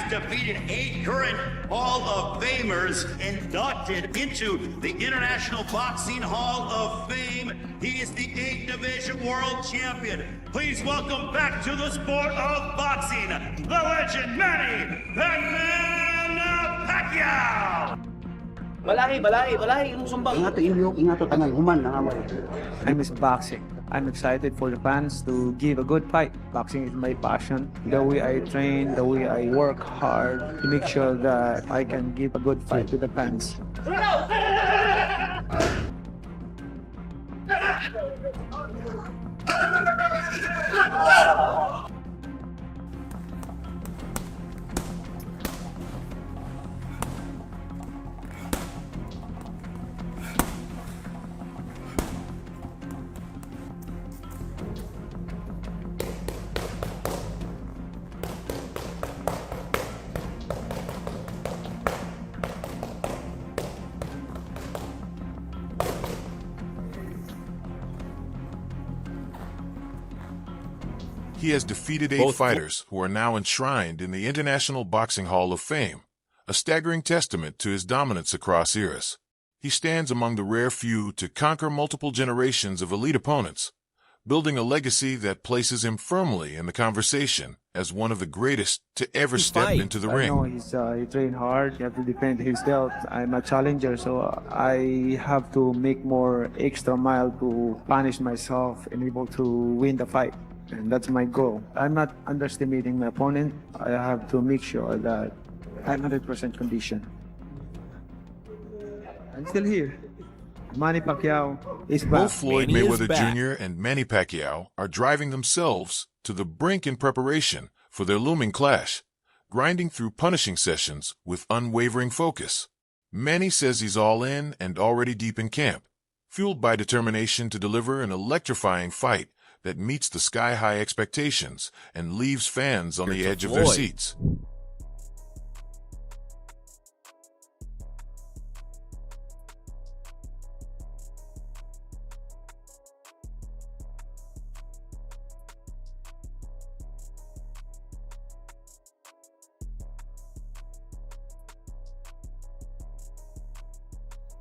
Defeated 8 current Hall of Famers inducted into the International Boxing Hall of Fame. He is the 8th Division World Champion. Please welcome back to the sport of boxing, the legend Manny Pacquiao! Balahi, sumbang. Ingat tangan, human na nga. I miss boxing. I'm excited for the fans to give a good fight. Boxing is my passion. The way I train, the way I work hard to make sure that I can give a good fight to the fans. He has defeated 8 fighters who are now enshrined in the International Boxing Hall of Fame, a staggering testament to his dominance across eras. He stands among the rare few to conquer multiple generations of elite opponents, building a legacy that places him firmly in the conversation as one of the greatest to ever step into the ring. I know he trained hard. He has to defend his belt. I'm a challenger, so I have to make more extra mile to punish myself and able to win the fight. And that's my goal. I'm not underestimating my opponent. I have to make sure that I'm 100% conditioned. I'm still here. Manny Pacquiao is back. Both Floyd Mayweather Jr. and Manny Pacquiao are driving themselves to the brink in preparation for their looming clash, grinding through punishing sessions with unwavering focus. Manny says he's all in and already deep in camp, fueled by determination to deliver an electrifying fight that meets the sky-high expectations and leaves fans on the edge of their seats.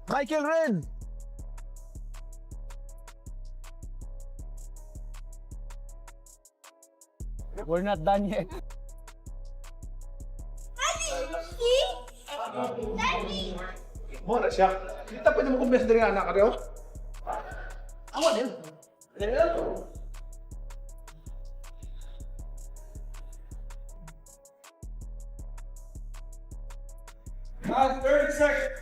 Michael Ren! We're not done yet. Daddy! Mo na siya. Di ta pwede mo kumbes diri anak ka. Awan din. Last 30 seconds.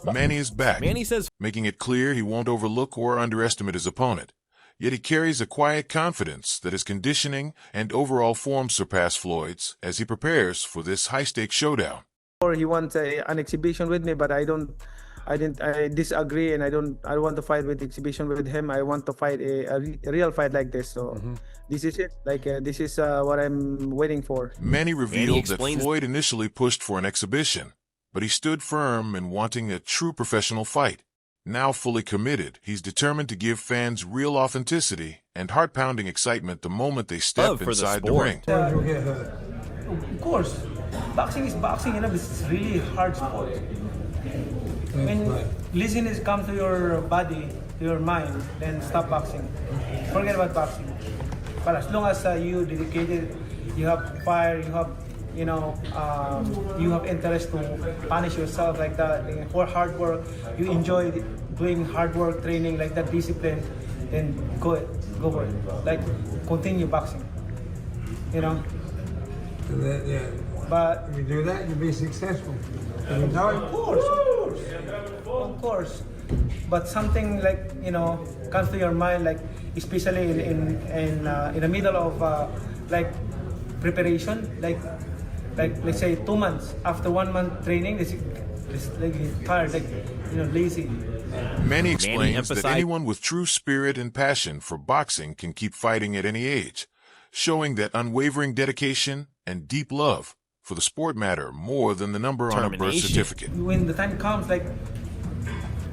Manny is back, Manny says, making it clear he won't overlook or underestimate his opponent. Yet he carries a quiet confidence that his conditioning and overall form surpass Floyd's as he prepares for this high-stakes showdown. Or he wants an exhibition with me, but I disagree, and I want to fight with exhibition with him. I want to fight a real fight like this. So this is it. This is what I'm waiting for. Manny revealed that Floyd initially pushed for an exhibition, but he stood firm in wanting a true professional fight. Now fully committed, he's determined to give fans real authenticity and heart-pounding excitement the moment they step inside the ring. Of course, boxing is boxing. It's really hard sport. When laziness comes to your body, to your mind, then stop boxing. Forget about boxing. But as long as you dedicated, you have fire, you have you have interest to punish yourself like that, for hard work, you enjoy doing hard work, training like that, discipline, then go for it. Like, continue boxing, But if you do that, you'll be successful. Of course. But something like comes to your mind, like especially in the middle of like preparation, like let's say 2 months after 1 month training, it's like tired, like lazy. Manny explains that anyone with true spirit and passion for boxing can keep fighting at any age, showing that unwavering dedication and deep love for the sport matter more than the number on a birth certificate. When the time comes, like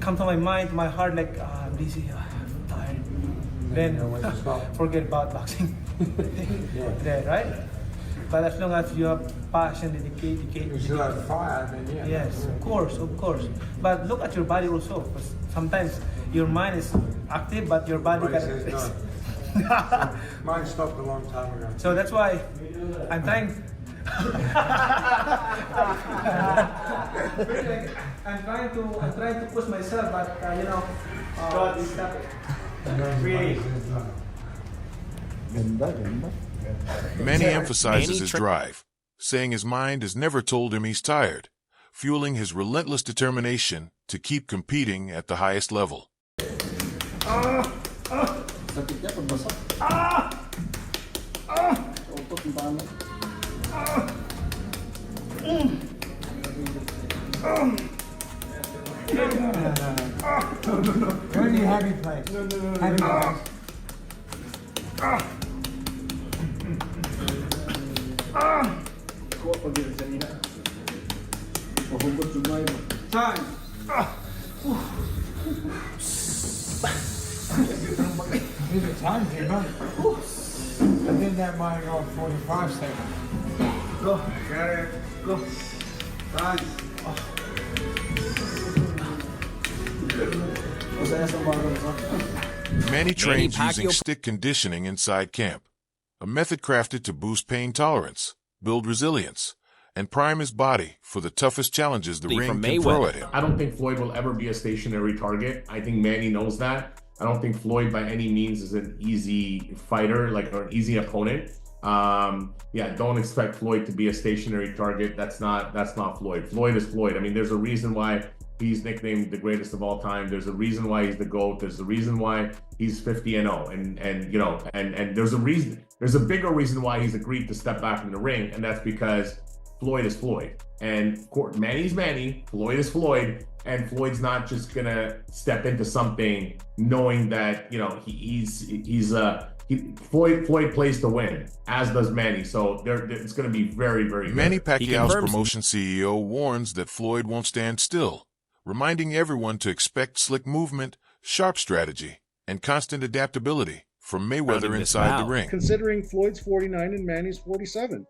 come to my mind, my heart, like I'm lazy, I'm tired. then forget about boxing. Yeah, right? But as long as you have passion, dedication, You still have fire, then yeah. yes, of course, of course. But look at your body also, because sometimes your mind is active, but your body Body can. says no. Mine stopped a long time ago. So that's why I'm trying. I'm trying to push myself, but you know, God is stop it. Really. Manny emphasizes his drive, saying his mind has never told him he's tired, fueling his relentless determination to keep competing at the highest level. Only happy place. Happy place. Time. Here's the time came up. I did that mine go 45 seconds. Go. Got it. Go. Time. Manny trains using stick conditioning inside camp, a method crafted to boost pain tolerance, build resilience, and prime his body for the toughest challenges the ring can throw at him. I don't think Floyd will ever be a stationary target. I think Manny knows that. I don't think Floyd by any means is an easy fighter, or an easy opponent. Yeah, don't expect Floyd to be a stationary target. That's not Floyd. Floyd is Floyd. I mean, there's a reason why he's nicknamed the greatest of all time. There's a reason why he's the GOAT. There's a reason why he's 50-0. And there's a bigger reason why he's agreed to step back in the ring, and that's because Floyd is Floyd. And Manny's Manny, Floyd is Floyd, and Floyd's not just gonna step into something knowing that, Floyd plays to win, as does Manny. So it's going to be very, very good. Manny Pacquiao's promotion CEO warns that Floyd won't stand still, reminding everyone to expect slick movement, sharp strategy, and constant adaptability from Mayweather inside the ring. Considering Floyd's 49 and Manny's 47.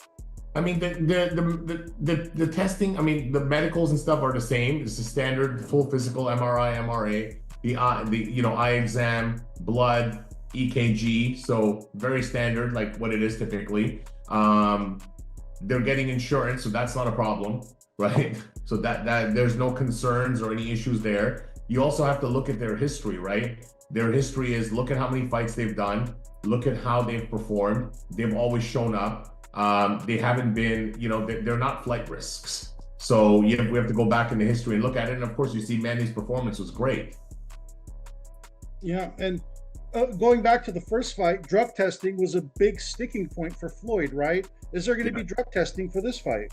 I mean, the testing, I mean, the medicals and stuff are the same. It's the standard full physical, MRI, MRA, the eye exam, blood, EKG, so very standard, like what it is typically. They're getting insurance, so that's not a problem, right? So that there's no concerns or any issues there. You also have to look at their history, right? Their history is, look at how many fights they've done, look at how they've performed. They've always shown up. They haven't been, they're not flight risks. So we have to go back in the history and look at it. And of course, you see Manny's performance was great. Yeah, and going back to the first fight, drug testing was a big sticking point for Floyd, right? Is there going to be drug testing for this fight?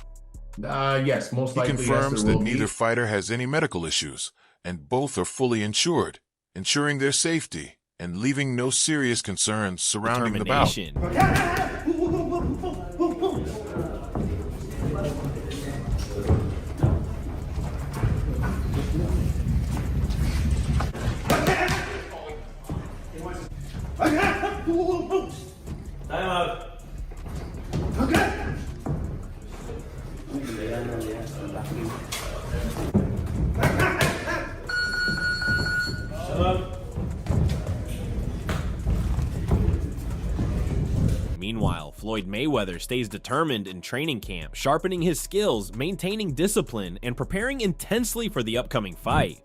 Yes, most He likely. confirms yes, there that will be. neither fighter has any medical issues, and both are fully insured, ensuring their safety and leaving no serious concerns surrounding the bout. Time out. Meanwhile, Floyd Mayweather stays determined in training camp, sharpening his skills, maintaining discipline, and preparing intensely for the upcoming fight.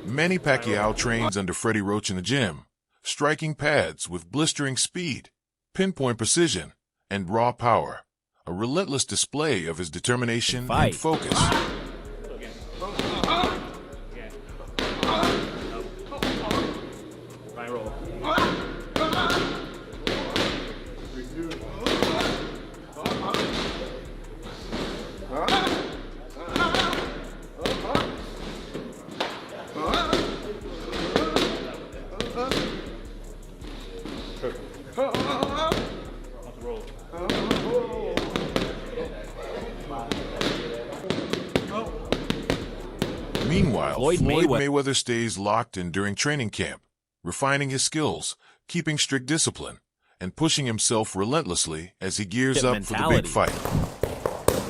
Manny Pacquiao trains under Freddie Roach in the gym, striking pads with blistering speed, pinpoint precision, and raw power, a relentless display of his determination and focus. Meanwhile, Floyd Floyd Mayweather- Mayweather stays locked in during training camp, refining his skills, keeping strict discipline, and pushing himself relentlessly as he gears up for the big mentality. fight.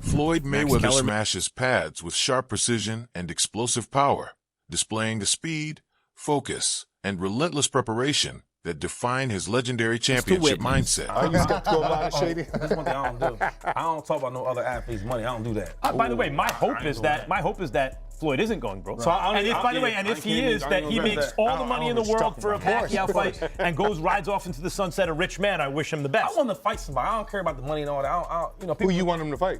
Floyd Mayweather Kellerman- smashes pads with sharp precision and explosive power, displaying the speed, focus, and relentless preparation that define his legendary championship witness. mindset. Are you skeptical about it, Shady? That's one thing I don't do. I don't talk about no other athletes' money. I don't do that. By the way, my hope is that Floyd isn't going broke. So, and if, by the way, and if he is, that he makes all the money in the world for a Pacquiao fight and rides off into the sunset a rich man. I wish him the I best. want to fight somebody. I don't care about the money and all that. Who People, you want him to fight?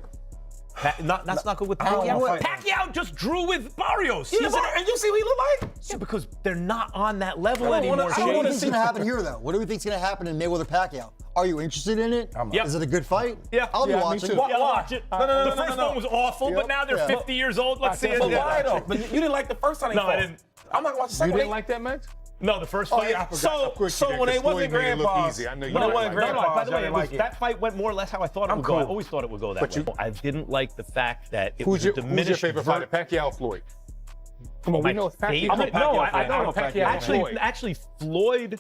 That's not good with I don't Pacquiao. wanna fight. Pacquiao just drew with Barrios. Yeah, and you see what he look like? Yeah, because they're not on that level I don't anymore. wanna- I Shady. don't What do wanna you think's gonna happen here, though? What do you think's gonna happen in Mayweather Pacquiao? Are you interested in it? I'm not. Yep. Is it a good fight? Yeah. I'll be Yeah, me watching. too. Yeah, I'll watch it. No, The first one was awful, but now they're Yeah. 50 years old. Let's see it. But why though? But you didn't like the first time they No, fought. I didn't. I'm not gonna watch the You second didn't one. like that match? No, the first Oh, fight. yeah, I forgot. Of course you did, when they 'cause wasn't Floyd made it look grandpas, easy. I know you when didn't it wasn't like that. No, by grandpas, the y'all way, didn't like it. that fight went more or less how I thought it would go. cool. I always thought it would go that way. I didn't like the fact that it Who's was a your diminished favorite fighter, Pacquiao or Floyd? Come on, My we know it's Pacquiao. favorite- No, I know know Pacquiao. Actually, Floyd.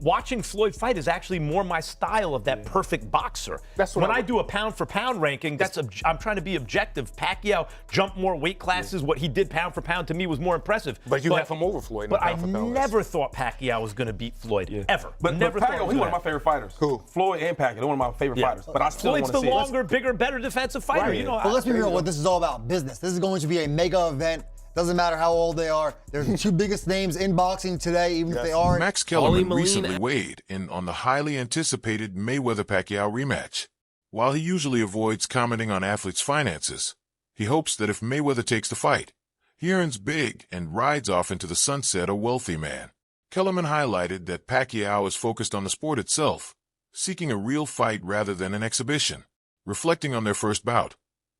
Watching Floyd fight is actually more my style of that perfect boxer. That's what when I I would- do a pound for pound ranking, I'm trying to be objective. Pacquiao jumped more weight classes. What he did pound for pound to me was more impressive. But you have him over Floyd in But the I pound for pound never thought Pacquiao was going to beat Floyd ever. But never thought it Pacquiao, was he's one of gonna my favorite fighters. Who? Floyd and Pacquiao, they're one of my favorite fighters. But I still Floyd's want the to see it. longer, bigger, better defensive fighter. Right. You know, But let's be real, what this is all about, business. This is going to be a mega event. Doesn't matter how old they are. They're the two biggest names in boxing today, even if they are. Max Kellerman recently weighed in on the highly anticipated Mayweather-Pacquiao rematch. While he usually avoids commenting on athletes' finances, he hopes that if Mayweather takes the fight, he earns big and rides off into the sunset a wealthy man. Kellerman highlighted that Pacquiao is focused on the sport itself, seeking a real fight rather than an exhibition. Reflecting on their first bout,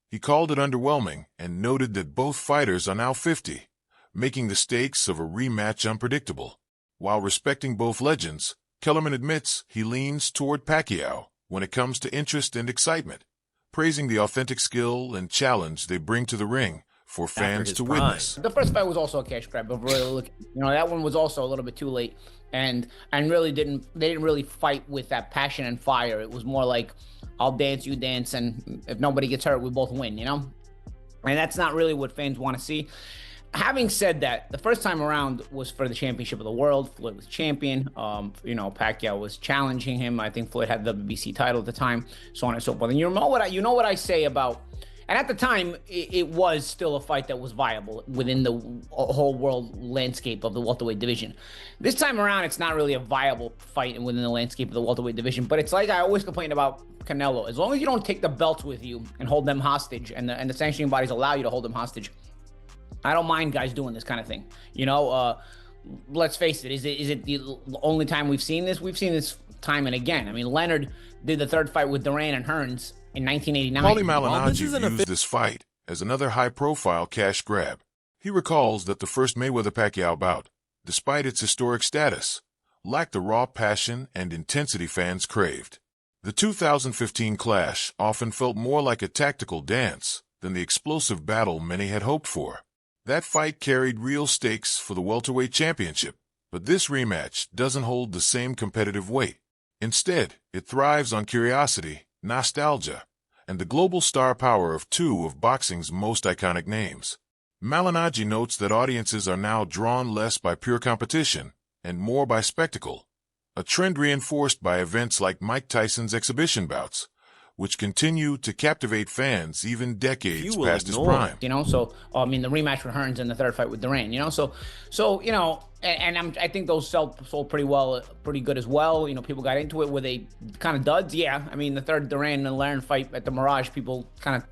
he called it underwhelming and noted that both fighters are now 50, making the stakes of a rematch unpredictable. While respecting both legends, Kellerman admits he leans toward Pacquiao when it comes to interest and excitement, praising the authentic skill and challenge they bring to the ring for fans his to prime. witness. The first fight was also a cash grab, but really look, that one was also a little bit too late, and really they didn't really fight with that passion and fire. It was more like, I'll dance, you dance, and if nobody gets hurt, we both win, And that's not really what fans want to see. Having said that, the first time around was for the championship of the world. Floyd was champion. Pacquiao was challenging him. I think Floyd had the WBC title at the time, so on and so forth. And you know what I say about. And at the time, it was still a fight that was viable within the whole world landscape of the welterweight division. This time around, it's not really a viable fight within the landscape of the welterweight division. But it's like I always complain about Canelo. As long as you don't take the belts with you and hold them hostage, and the sanctioning bodies allow you to hold them hostage, I don't mind guys doing this kind of thing. Let's face it. Is it the only time we've seen this? We've seen this time and again. I mean, Leonard did the third fight with Duran and Hearns in 1989. Paulie Malignaggi views this fight as another high-profile cash grab. He recalls that the first Mayweather-Pacquiao bout, despite its historic status, lacked the raw passion and intensity fans craved. The 2015 clash often felt more like a tactical dance than the explosive battle many had hoped for. That fight carried real stakes for the welterweight championship, but this rematch doesn't hold the same competitive weight. Instead, it thrives on curiosity, nostalgia, and the global star power of two of boxing's most iconic names. Malignaggi notes that audiences are now drawn less by pure competition and more by spectacle, a trend reinforced by events like Mike Tyson's exhibition bouts, which continue to captivate fans even decades Few will past his ignore. prime. You know, so I mean, the rematch with Hearns and the third fight with Duran. You know, so you know, and I think those sold pretty well, pretty good as well. You know, people got into it. Were they kind of duds? Yeah, I mean, the third Duran and Larin fight at the Mirage, people kind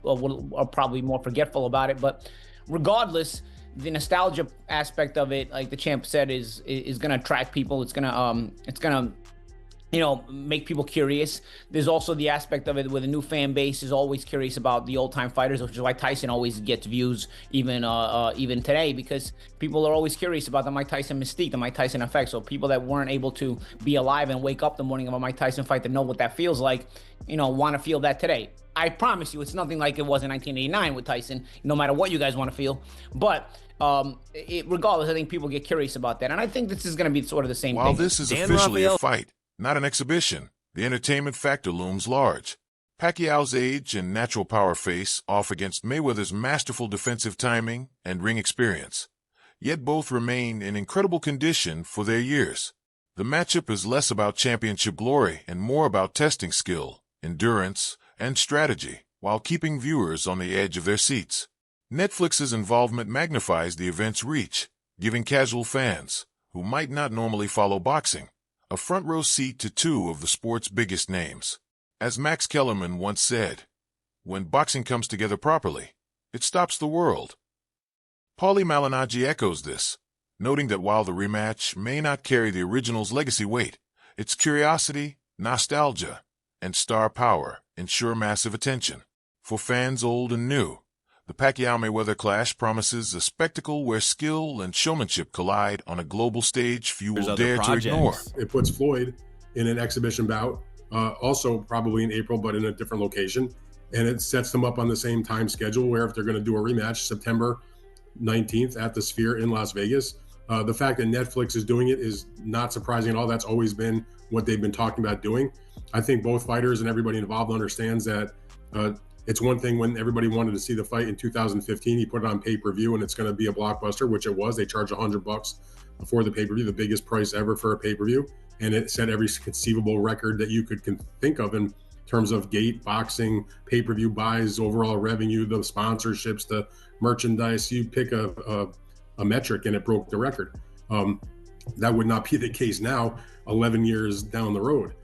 of are probably more forgetful about it. But regardless, the nostalgia aspect of it, like the champ said, is going to attract people. It's gonna you know, make people curious. There's also the aspect of it where the new fan base is always curious about the old time fighters, which is why Tyson always gets views even today, because people are always curious about the Mike Tyson mystique, the Mike Tyson effect. So people that weren't able to be alive and wake up the morning of a Mike Tyson fight to know what that feels like, you know, want to feel that today. I promise you, it's nothing like it was in 1989 with Tyson, no matter what you guys want to feel. But regardless, I think people get curious about that. And I think this is going to be sort of the same While thing. this is officially a fight, not an exhibition, the entertainment factor looms large. Pacquiao's age and natural power face off against Mayweather's masterful defensive timing and ring experience. Yet both remain in incredible condition for their years. The matchup is less about championship glory and more about testing skill, endurance, and strategy, while keeping viewers on the edge of their seats. Netflix's involvement magnifies the event's reach, giving casual fans, who might not normally follow boxing, a front-row seat to two of the sport's biggest names. As Max Kellerman once said, when boxing comes together properly, it stops the world. Paulie Malignaggi echoes this, noting that while the rematch may not carry the original's legacy weight, its curiosity, nostalgia, and star power ensure massive attention. For fans old and new, the Pacquiao-Mayweather clash promises a spectacle where skill and showmanship collide on a global stage few will dare to ignore. It puts Floyd in an exhibition bout, also probably in April, but in a different location. And it sets them up on the same time schedule where if they're going to do a rematch, September 19th at the Sphere in Las Vegas. The fact that Netflix is doing it is not surprising at all. That's always been what they've been talking about doing. I think both fighters and everybody involved understands that it's one thing when everybody wanted to see the fight in 2015, you put it on pay-per-view and it's going to be a blockbuster, which it was. They charged $100 for the pay-per-view, the biggest price ever for a pay-per-view. And it set every conceivable record that you could think of in terms of gate, boxing, pay-per-view buys, overall revenue, the sponsorships, the merchandise. You pick a metric and it broke the record. That would not be the case now, 11 years down the road,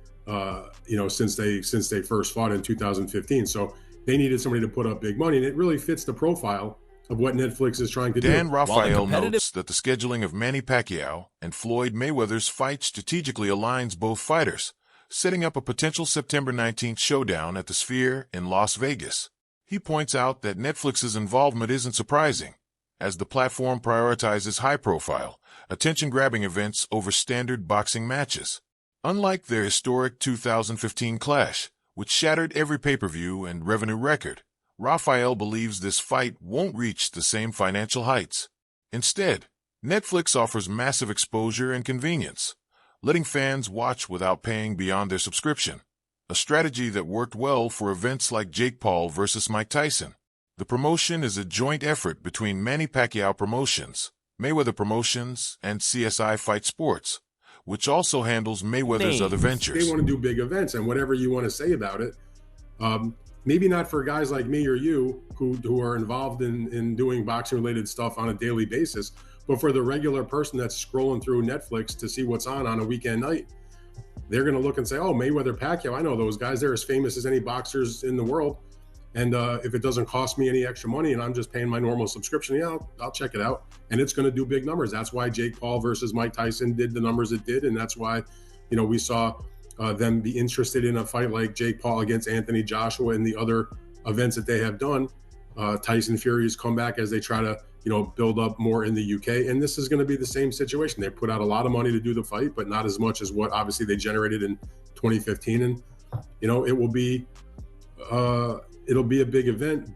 since they first fought in 2015. So they needed somebody to put up big money, and it really fits the profile of what Netflix is trying to do. Dan Raphael notes that the scheduling of Manny Pacquiao and Floyd Mayweather's fight strategically aligns both fighters, setting up a potential September 19th showdown at the Sphere in Las Vegas. He points out that Netflix's involvement isn't surprising, as the platform prioritizes high-profile, attention-grabbing events over standard boxing matches. Unlike their historic 2015 clash, which shattered every pay-per-view and revenue record, Raphael believes this fight won't reach the same financial heights. Instead, Netflix offers massive exposure and convenience, letting fans watch without paying beyond their subscription, a strategy that worked well for events like Jake Paul versus Mike Tyson. The promotion is a joint effort between Manny Pacquiao Promotions, Mayweather Promotions, and CSI Fight Sports, which also handles Mayweather's other ventures. They want to do big events, and whatever you want to say about it, maybe not for guys like me or you who are involved in doing boxing-related stuff on a daily basis, but for the regular person that's scrolling through Netflix to see what's on a weekend night, they're going to look and say, oh, Mayweather Pacquiao, I know those guys. They're as famous as any boxers in the world. And if it doesn't cost me any extra money and I'm just paying my normal subscription, yeah, I'll check it out. And it's going to do big numbers. That's why Jake Paul versus Mike Tyson did the numbers it did. And that's why, we saw them be interested in a fight like Jake Paul against Anthony Joshua and the other events that they have done. Tyson Fury's come back as they try to, build up more in the UK. And this is going to be the same situation. They put out a lot of money to do the fight, but not as much as what obviously they generated in 2015. And, it will be, it'll be a big event,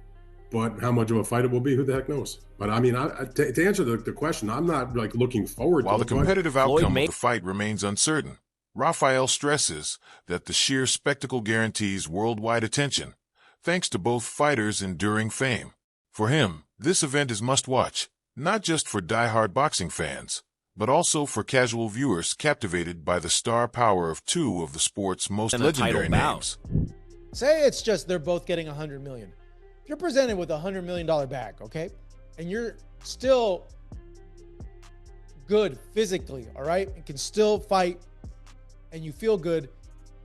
but how much of a fight it will be, who the heck knows? But I mean, to answer the question, I'm not looking forward to it. While the competitive outcome of the fight remains uncertain, Raphael stresses that the sheer spectacle guarantees worldwide attention, thanks to both fighters' enduring fame. For him, this event is must-watch, not just for die-hard boxing fans, but also for casual viewers captivated by the star power of two of the sport's most legendary names. Say it's just they're both getting $100 million. If you're presented with $100 million bag, okay, and you're still good physically, all right, and can still fight, and you feel good,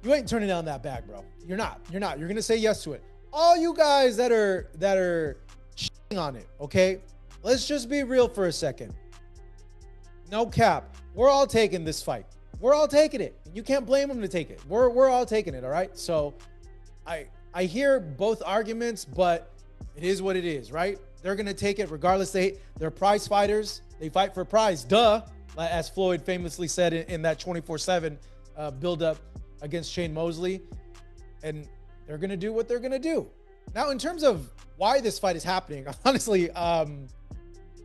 you ain't turning down that bag, bro. You're not. You're gonna say yes to it. All you guys that are shitting on it, okay, let's just be real for a second. No cap. We're all taking this fight. We're all taking it. You can't blame them to take it. We're all taking it, all right? So I hear both arguments, but it is what it is, right? They're going to take it regardless. They're prize fighters. They fight for a prize. Duh. As Floyd famously said in that 24/7 build-up against Shane Mosley. And they're going to do what they're going to do. Now, in terms of why this fight is happening, honestly, I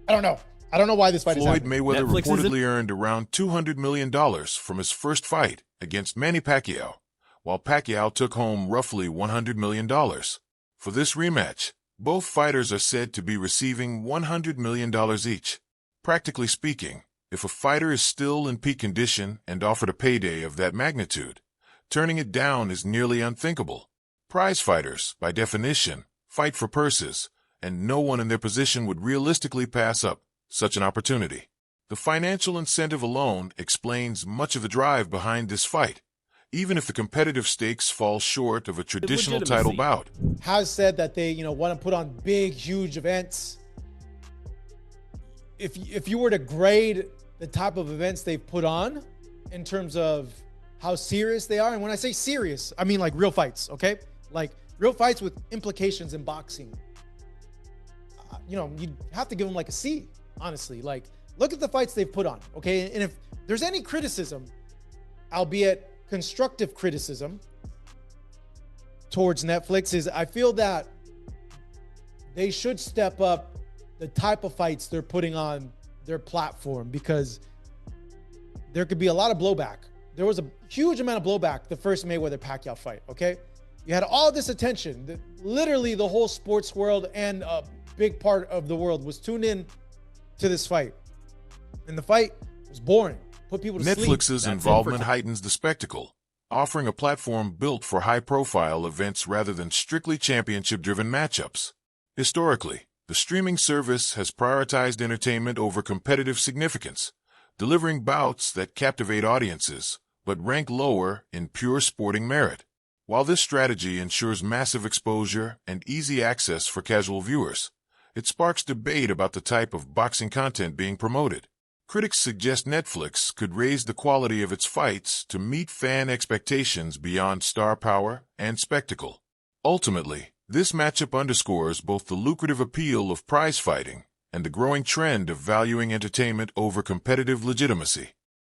don't know. I don't know why this fight is happening. Floyd Mayweather reportedly earned around $200 million from his first fight against Manny Pacquiao, while Pacquiao took home roughly $100 million. For this rematch, both fighters are said to be receiving $100 million each. Practically speaking, if a fighter is still in peak condition and offered a payday of that magnitude, turning it down is nearly unthinkable. Prize fighters, by definition, fight for purses, and no one in their position would realistically pass up such an opportunity. The financial incentive alone explains much of the drive behind this fight, even if the competitive stakes fall short of a traditional title bout. Has said that they, want to put on big, huge events. If you were to grade the type of events they've put on in terms of how serious they are, and when I say serious, I mean like real fights, okay? Like real fights with implications in boxing. You'd have to give them like a C, honestly. Like, look at the fights they've put on, okay? And if there's any criticism, albeit constructive criticism towards Netflix, is I feel that they should step up the type of fights they're putting on their platform, because there could be a lot of blowback. There was a huge amount of blowback the first Mayweather Pacquiao fight, okay? You had all this attention. Literally the whole sports world and a big part of the world was tuned in to this fight. And the fight was boring. Put people to sleep. Netflix's involvement heightens the spectacle, offering a platform built for high-profile events rather than strictly championship-driven matchups. Historically, the streaming service has prioritized entertainment over competitive significance, delivering bouts that captivate audiences, but rank lower in pure sporting merit. While this strategy ensures massive exposure and easy access for casual viewers, it sparks debate about the type of boxing content being promoted. Critics suggest Netflix could raise the quality of its fights to meet fan expectations beyond star power and spectacle. Ultimately, this matchup underscores both the lucrative appeal of prize fighting and the growing trend of valuing entertainment over competitive legitimacy.